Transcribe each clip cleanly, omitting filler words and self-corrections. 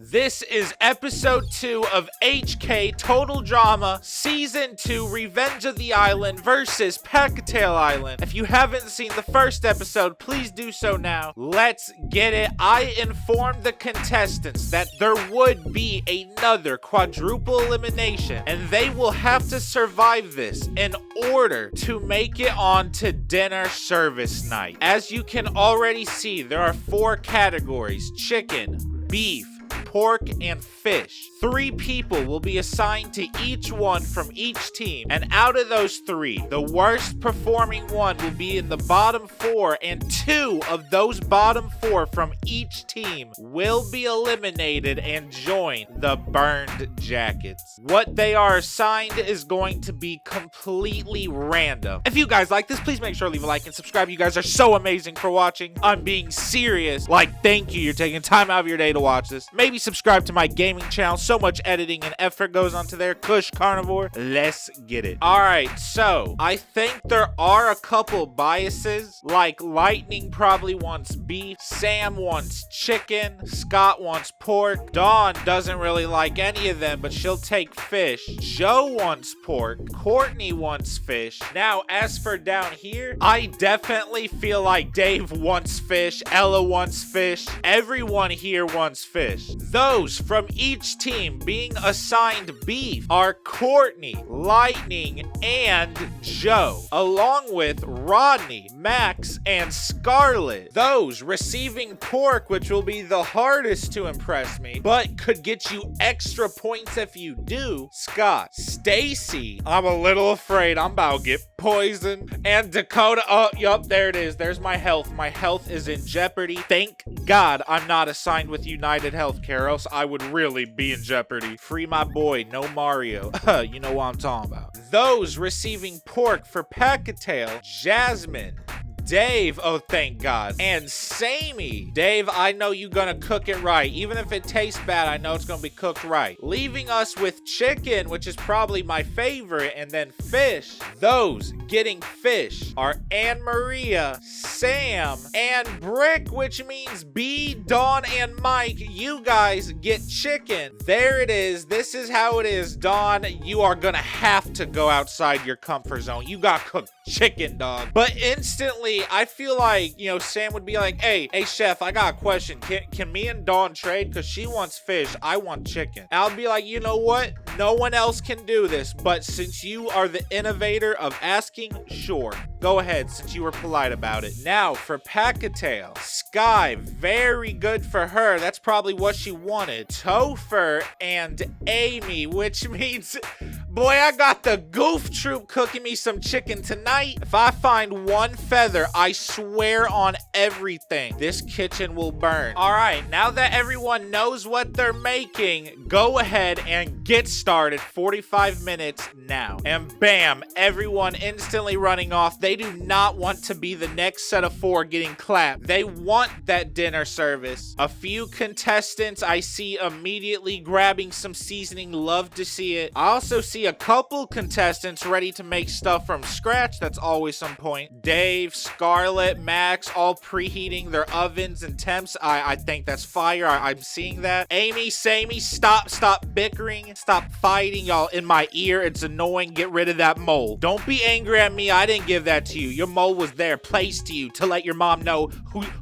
This is episode 2 of HK Total Drama Season 2 Revenge of the Island versus Pecatail Island. If you haven't seen the first episode, please do so now. Let's get it. I informed the contestants that there would be another quadruple elimination and they will have to survive this in order to make it on to dinner service night. As you can already see, there are 4 categories: chicken, beef, pork, and fish. 3 people will be assigned to each one from each team, and out of those 3, the worst performing one will be in the bottom 4, and 2 of those bottom 4 from each team will be eliminated and join the burned jackets. What they are assigned is going to be completely random. If you guys like this, please make sure to leave a like and subscribe. You guys are so amazing for watching. I'm being serious. Like, thank you. You're taking time out of your day to watch this. Maybe subscribe to my gaming channel. So much editing and effort goes onto there. Kush Carnivore. Let's get it. Alright, so I think there are a couple biases. Like Lightning probably wants beef. Sam wants chicken. Scott wants pork. Dawn doesn't really like any of them, but she'll take fish. Joe wants pork. Courtney wants fish. Now, as for down here, I definitely feel like Dave wants fish. Ella wants fish. Everyone here wants fish. Those from each team being assigned beef are Courtney, Lightning, and Joe, along with Rodney, Max, and Scarlett. Those receiving pork, which will be the hardest to impress me, but could get you extra points if you do, Scott, Stacy, I'm a little afraid I'm about to get poisoned, and Dakota, oh, yup, there it is. There's my health. My health is in jeopardy. Thank God I'm not assigned with United Healthcare, or else I would really be in jeopardy. Free my boy, no Mario. You know what I'm talking about. Those receiving pork for Pecatail, Jasmine, Dave, oh thank God, and Sammy. Dave, I know you're gonna cook it right. Even if it tastes bad, I know it's gonna be cooked right. Leaving us with chicken, which is probably my favorite, and then fish. Those getting fish are Anne Maria, Sam, and Brick, which means B, Dawn, and Mike. You guys get chicken. There it is. This is how it is. Dawn, you are gonna have to go outside your comfort zone. You got cooked chicken, dog. But instantly, I feel like, Sam would be like, hey, chef, I got a question. Can me and Dawn trade? Because she wants fish, I want chicken. And I'll be like, you know what? No one else can do this, but since you are the innovator of asking, sure. Go ahead, since you were polite about it. Now, for Pecatail, Sky, very good for her. That's probably what she wanted. Topher and Amy, which means, boy, I got the Goof Troop cooking me some chicken tonight. If I find one feather, I swear on everything, this kitchen will burn. All right, now that everyone knows what they're making, go ahead and get started. 45 minutes now. And bam, everyone instantly running off. They do not want to be the next set of 4 getting clapped. They want that dinner service. A few contestants I see immediately grabbing some seasoning. Love to see it. I also see a couple contestants ready to make stuff from scratch. That's always some point. Dave, Scarlett, Max, all preheating their ovens and temps. I think that's fire. I'm seeing that. Amy, Sammy, stop bickering. Stop fighting, y'all, in my ear. It's annoying. Get rid of that mole. Don't be angry at me. I didn't give that to you. Your mole was there, placed to you to let your mom know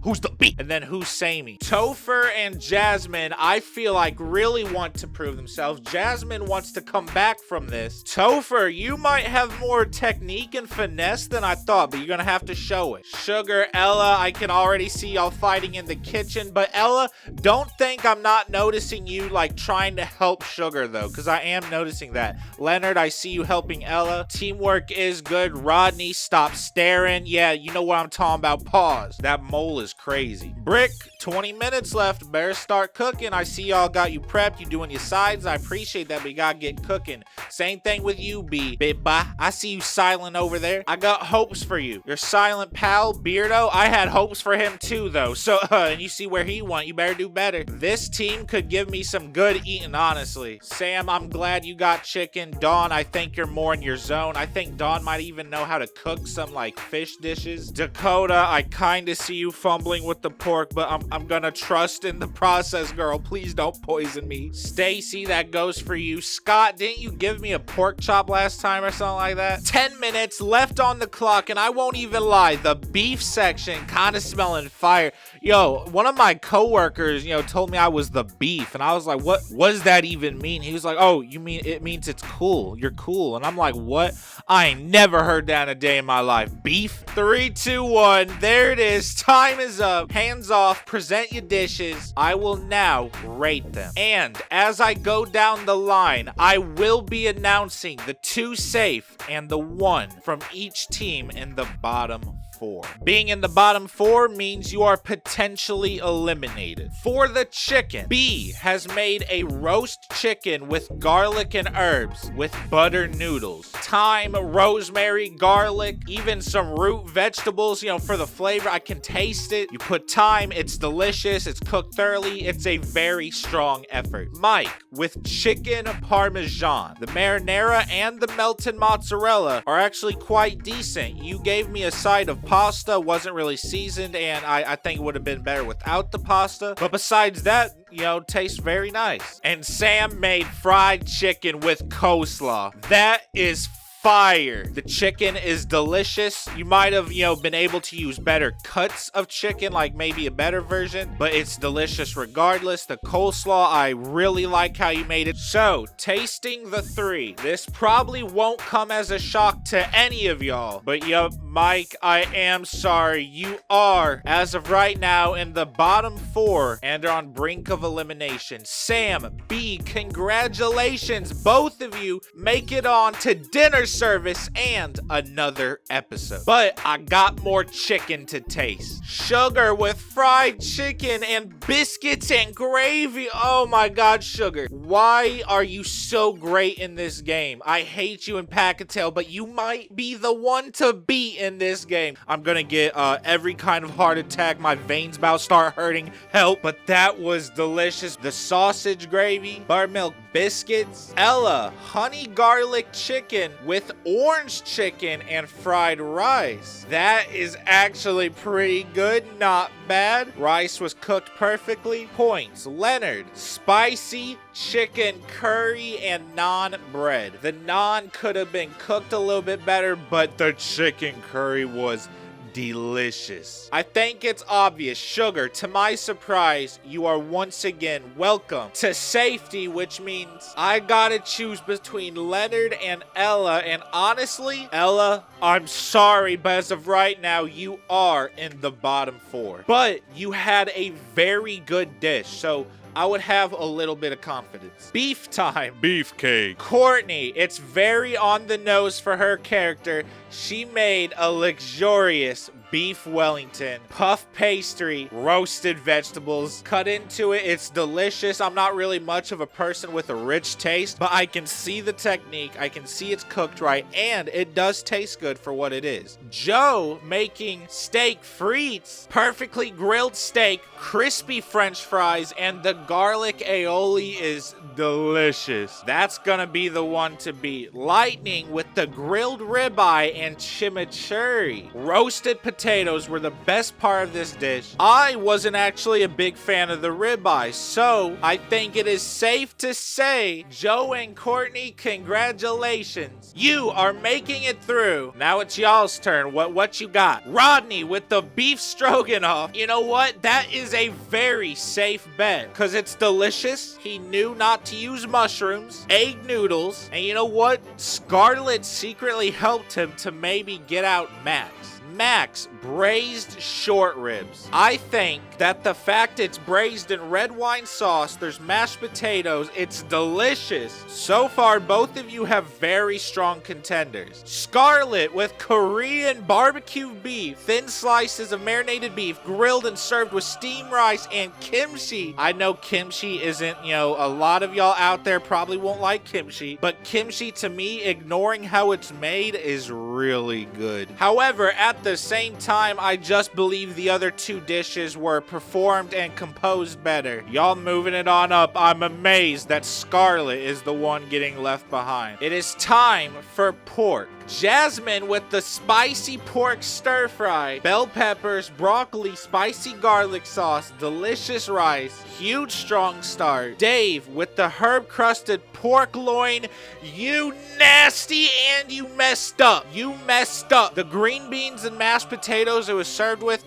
who's the beat. And then who's Sammy? Topher and Jasmine, I feel like really want to prove themselves. Jasmine wants to come back from this. Topher, you might have more technique and finesse than I thought, but you're gonna have to show it. Sugar, Ella, I can already see y'all fighting in the kitchen, but Ella, don't think I'm not noticing you like trying to help Sugar though, because I am noticing that. Leonard, I see you helping Ella. Teamwork is good. Rodney, stop staring. Yeah, you know what I'm talking about. Pause. That mole is crazy. Brick, 20 minutes left. Better start cooking. I see y'all got you prepped. You doing your sides. I appreciate that, but you gotta get cooking. Same thing with you, B. Big bye. I see you silent over there. I got hopes for you. Your silent pal, Beardo, I had hopes for him too, though. So, and you see where he went. You better do better. This team could give me some good eating, honestly. Sam Sam, I'm glad you got chicken. Dawn, I think you're more in your zone. I think Dawn might even know how to cook some like fish dishes. Dakota, I kind of see you fumbling with the pork, but I'm gonna trust in the process, girl. Please don't poison me. Stacy, that goes for you. Scott, didn't you give me a pork chop last time or something like that? 10 minutes left on the clock, and I won't even lie, the beef section kind of smelling fire. Yo, one of my coworkers, told me I was the beef, and I was like, what does that even mean? He was like, oh, you mean it means it's cool. You're cool. And I'm like, what? I ain't never heard that in a day in my life. Beef? 3, 2, 1. There it is. Time is up. Hands off. Present your dishes. I will now rate them. And as I go down the line, I will be announcing the 2 safe and the 1 from each team in the bottom 4. Being in the bottom 4 means you are potentially eliminated. For the chicken, B has made a roast chicken with garlic and herbs with butter noodles, thyme, rosemary, garlic, even some root vegetables, for the flavor. I can taste it. You put thyme, it's delicious, it's cooked thoroughly, it's a very strong effort. Mike with chicken parmesan. The marinara and the melted mozzarella are actually quite decent. You gave me a side of pasta, wasn't really seasoned, and I think it would have been better without the pasta. But besides that, tastes very nice. And Sam made fried chicken with coleslaw. That is fire. The chicken is delicious. You might have, been able to use better cuts of chicken, like maybe a better version, but it's delicious regardless. The coleslaw, I really like how you made it. So, tasting the 3. This probably won't come as a shock to any of y'all, but yup, Mike, I am sorry. You are, as of right now, in the bottom 4 and are on brink of elimination. Sam, B, congratulations. Both of you make it on to dinner service and another episode. But I got more chicken to taste. Sugar with fried chicken and biscuits and gravy. Oh my god, Sugar. Why are you so great in this game? I hate you in Pack-a-Tail, but you might be the one to beat in this game. I'm gonna get every kind of heart attack. My veins about to start hurting. Help. But that was delicious. The sausage gravy, buttermilk biscuits, Ella, honey garlic chicken with orange chicken and fried rice. That is actually pretty good, not bad. Rice was cooked perfectly. Points, Leonard, spicy chicken curry and naan bread. The naan could have been cooked a little bit better, but the chicken curry was delicious. I think it's obvious. Sugar, to my surprise, you are once again welcome to safety, which means I gotta choose between Leonard and Ella, and honestly, Ella, I'm sorry, but as of right now, you are in the bottom 4. But you had a very good dish, so I would have a little bit of confidence. Beef time. Beefcake. Courtney, it's very on the nose for her character. She made a luxurious beef Wellington, puff pastry, roasted vegetables, cut into it. It's delicious. I'm not really much of a person with a rich taste, but I can see the technique. I can see it's cooked right, and it does taste good for what it is. Joe making steak frites, perfectly grilled steak, crispy french fries, and the garlic aioli is delicious. That's gonna be the one to beat. Lightning with the grilled ribeye and chimichurri. Roasted potatoes were the best part of this dish. I wasn't actually a big fan of the ribeye, so I think it is safe to say, Joe and Courtney, congratulations. You are making it through. Now it's y'all's turn. What you got? Rodney with the beef stroganoff. You know what? That is a very safe bet because it's delicious. He knew not to use mushrooms, egg noodles, and you know what? Scarlett secretly helped him to maybe get out Max. Max braised short ribs. I think that the fact it's braised in red wine sauce, there's mashed potatoes, it's delicious. So far, both of you have very strong contenders. Scarlett with Korean barbecue beef, thin slices of marinated beef, grilled and served with steamed rice and kimchi. I know kimchi isn't, a lot of y'all out there probably won't like kimchi, but kimchi to me, ignoring how it's made, is really good. However, at at the same time, I just believe the other two dishes were performed and composed better. Y'all moving it on up. I'm amazed that Scarlet is the one getting left behind. It is time for pork. Jasmine with the spicy pork stir fry, bell peppers, broccoli, spicy garlic sauce, delicious rice, huge strong start. Dave with the herb crusted pork loin. You nasty, and you messed up. You messed up. The green beans and mashed potatoes it was served with,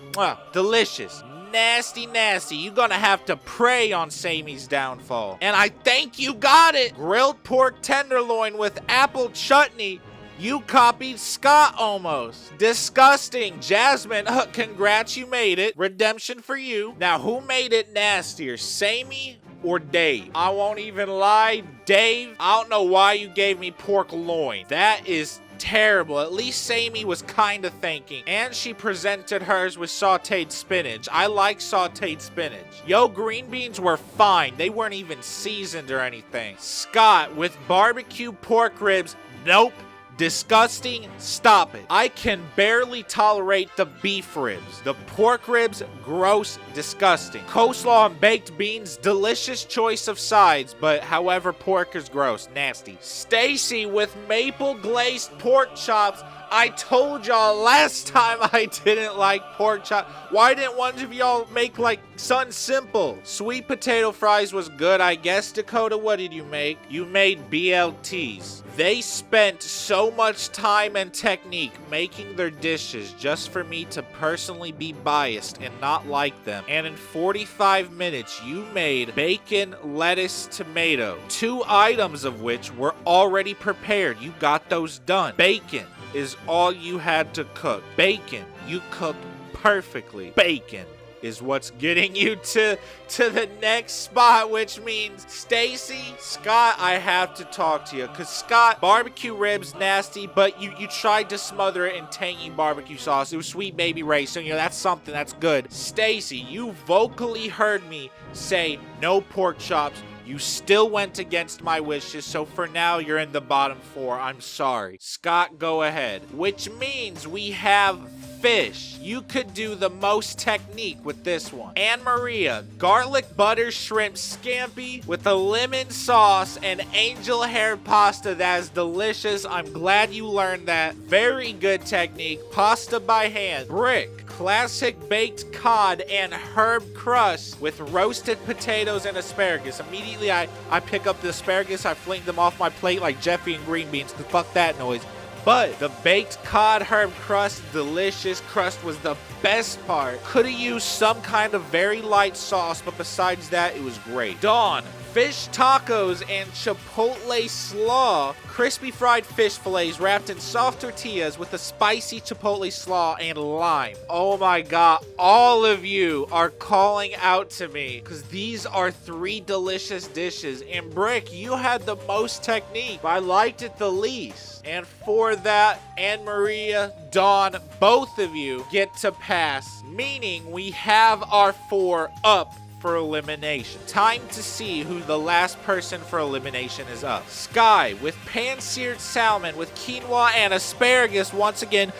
delicious. Nasty, nasty. You gonna have to pray on Samy's downfall. And I think you got it. Grilled pork tenderloin with apple chutney. You copied Scott almost. Disgusting. Jasmine, congrats, you made it. Redemption for you. Now, who made it nastier, Sammy or Dave? I won't even lie, Dave, I don't know why you gave me pork loin. That is terrible. At least Sammy was kind of thinking. And she presented hers with sauteed spinach. I like sauteed spinach. Yo, green beans were fine. They weren't even seasoned or anything. Scott with barbecue pork ribs. Nope. Disgusting. Stop it. I can barely tolerate the beef ribs. The pork ribs, gross, disgusting. Coleslaw and baked beans, delicious choice of sides, but however, pork is gross, nasty. Stacy with maple glazed pork chops. I told y'all last time I didn't like pork chop. Why didn't one of y'all make like something simple? Sweet potato fries was good, I guess. Dakota, what did you make? You made BLTs. They spent so much time and technique making their dishes just for me to personally be biased and not like them. And in 45 minutes, you made bacon, lettuce, tomato. 2 items of which were already prepared. You got those done. Bacon is all you had to cook. Bacon, you cooked perfectly. Bacon is what's getting you to the next spot, which means Stacy, Scott, I have to talk to you. Because Scott, barbecue ribs, nasty, but you tried to smother it in tangy barbecue sauce. It was Sweet Baby Ray, so that's something that's good. Stacy, you vocally heard me say no pork chops. You still went against my wishes, so for now, you're in the bottom 4. I'm sorry. Scott, go ahead. Which means we have fish. You could do the most technique with this one. Anne Maria, garlic butter shrimp scampi with a lemon sauce and angel hair pasta. That is delicious. I'm glad you learned that. Very good technique. Pasta by hand. Brick, classic baked cod and herb crust with roasted potatoes and asparagus. Immediately I pick up the asparagus, I fling them off my plate like Jeffy and green beans, because fuck that noise. But the baked cod herb crust, delicious. Crust was the best part. Could have used some kind of very light sauce, but besides that, it was great. Dawn, fish tacos and chipotle slaw. Crispy fried fish fillets wrapped in soft tortillas with a spicy chipotle slaw and lime. Oh my god, all of you are calling out to me because these are 3 delicious dishes. And Brick, you had the most technique, but I liked it the least. And for that, Anne Maria, Dawn, both of you get to pass, meaning we have our 4 up for elimination. Time to see who the last person for elimination is up. Sky with pan-seared salmon with quinoa and asparagus once again.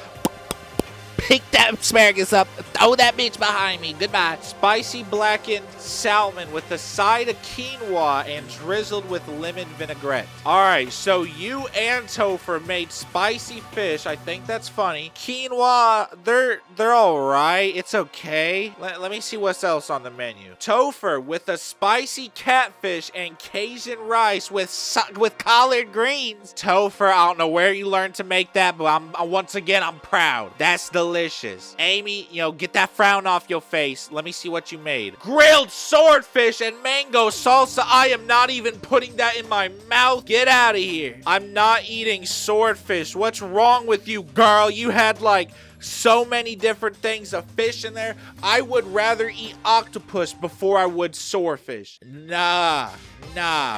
Pick that asparagus up. Throw that bitch behind me. Goodbye. Spicy blackened salmon with a side of quinoa and drizzled with lemon vinaigrette. Alright, so you and Topher made spicy fish. I think that's funny. Quinoa, they're alright. It's okay. Let me see what's else on the menu. Topher with a spicy catfish and Cajun rice with collard greens. Topher, I don't know where you learned to make that, but once again, I'm proud. That's delicious. Amy, get that frown off your face. Let me see what you made. Grilled swordfish and mango salsa. I am not even putting that in my mouth. Get out of here. I'm not eating swordfish. What's wrong with you, girl? You had like so many different things of fish in there. I would rather eat octopus before I would swordfish. Nah,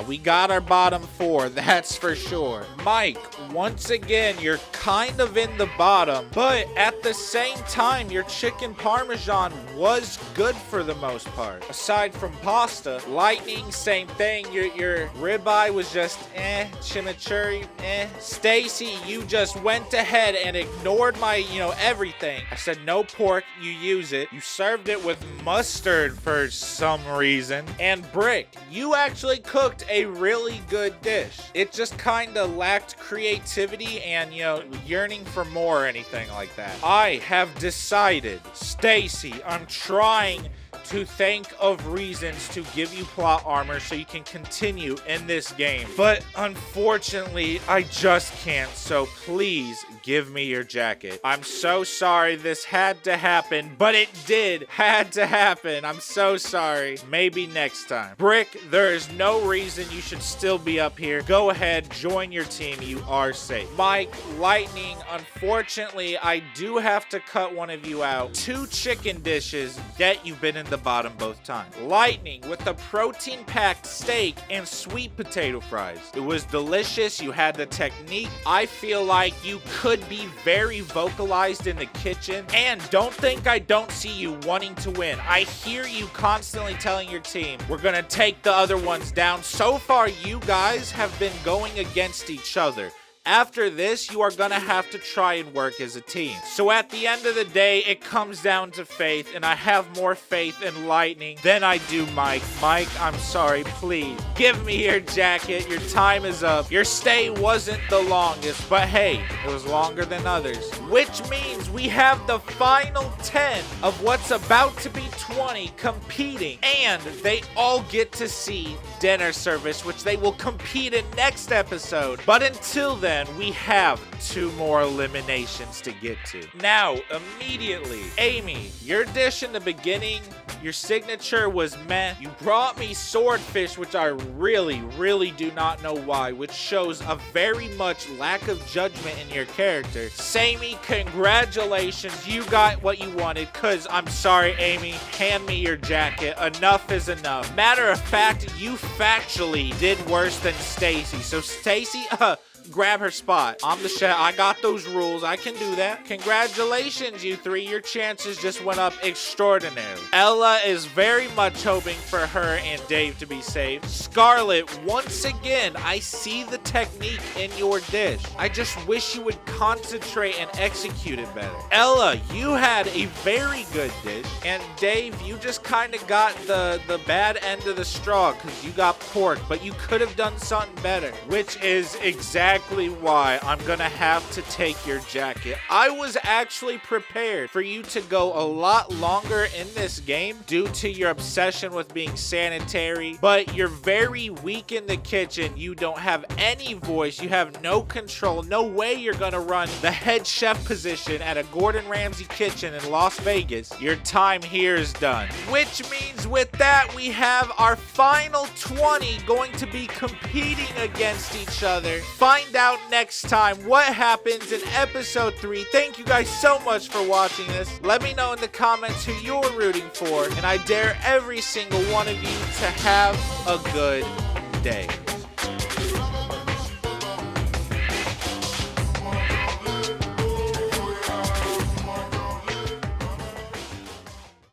we got our bottom 4, that's for sure. Mike, once again, you're kind of in the bottom, but at at the same time, your chicken parmesan was good for the most part. Aside from pasta, Lightning, same thing. Your ribeye was just chimichurri, Stacy, you just went ahead and ignored my, everything. I said no pork, you use it. You served it with mustard for some reason. And Brick, you actually cooked a really good dish. It just kind of lacked creativity and, yearning for more or anything like that. I have decided, Stacy, I'm trying to think of reasons to give you plot armor so you can continue in this game. But unfortunately, I just can't, so please give me your jacket. I'm so sorry this had to happen, but it had to happen. I'm so sorry. Maybe next time. Brick, there is no reason you should still be up here. Go ahead, join your team. You are safe. Mike, Lightning, unfortunately, I do have to cut one of you out. 2 chicken dishes, yet you've been in the bottom both times. Lightning with the protein-packed steak and sweet potato fries. It was delicious. You had the technique. I feel like you could be very vocalized in the kitchen. And don't think I don't see you wanting to win. I hear you constantly telling your team, we're gonna take the other ones down. So far, you guys have been going against each other. After this, you are gonna have to try and work as a team. So at the end of the day, it comes down to faith, and I have more faith in Lightning than I do Mike. Mike, I'm sorry, please. Give me your jacket. Your time is up. Your stay wasn't the longest, but hey, it was longer than others. Which means we have the final 10 of what's about to be 20 competing, and they all get to see dinner service, which they will compete in next episode. But until then, we have 2 more eliminations to get to. Now, immediately, Amy, your dish in the beginning, your signature was meh. You brought me swordfish, which I really do not know why, which shows a very much lack of judgment in your character. Sammy, congratulations, you got what you wanted, cause I'm sorry, Amy, hand me your jacket. Enough is enough. Matter of fact, you factually did worse than Stacy. So Stacy, grab her spot. I'm the chef. I got those rules. I can do that. Congratulations, you 3. Your chances just went up extraordinarily. Ella is very much hoping for her and Dave to be safe. Scarlett, once again, I see the technique in your dish. I just wish you would concentrate and execute it better. Ella, you had a very good dish. And Dave, you just kind of got the bad end of the straw because you got pork, but you could have done something better, which is exactly why I'm gonna have to take your jacket. I was actually prepared for you to go a lot longer in this game due to your obsession with being sanitary, but you're very weak in the kitchen. You don't have any voice. You have no control. No way you're gonna run the head chef position at a Gordon Ramsay kitchen in Las Vegas. Your time here is done. Which means with that, we have our final 20 going to be competing against each other. Find out next time what happens in episode 3. Thank you guys so much for watching this. Let me know in the comments who you're rooting for, and I dare every single one of you to have a good day.